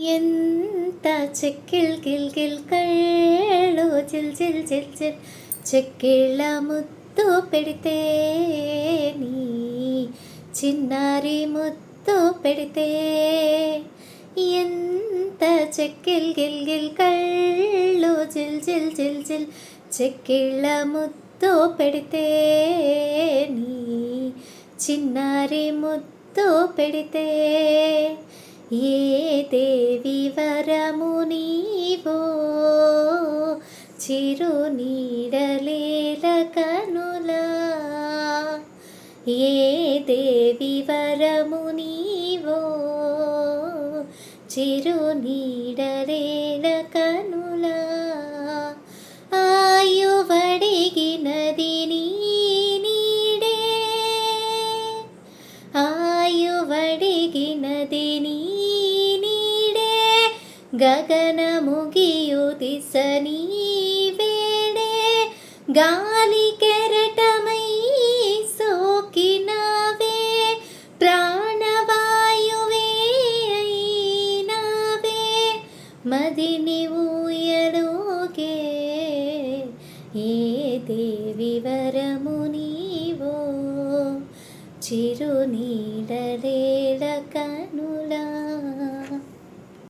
ఎంత చెక్కిల్ గిల్ గిల్ కళ్ళు chill chill chill chill చెక్కిళ్ళ ముద్దు పెడితే నీ చిన్నారి ముద్దు పెడితే ఎంత చెక్కిల్ గిల్ గిల్ కళ్ళు చిల్ చిల్ చిల్ చిల్ చెక్కిళ్ళ ముద్దు పెడితే నీ చిన్నారి ముద్దు పెడితే ఏ దేవి వరము నీవో చిరు నీడలేల కనులా ఏ దేవి వరము నీవో చిరు నీడలేల కనులా ఆయువడిగినది నీ నీడే ఆయువడిగినది నీ గగన ముగియు దిశ నీ వేడే గాలి కెరటమై సోకినావే ప్రాణవాయువే అయినావే మదిని ఊయలోగే ఏ దేవి వరము నీవో చిరు నీడలేల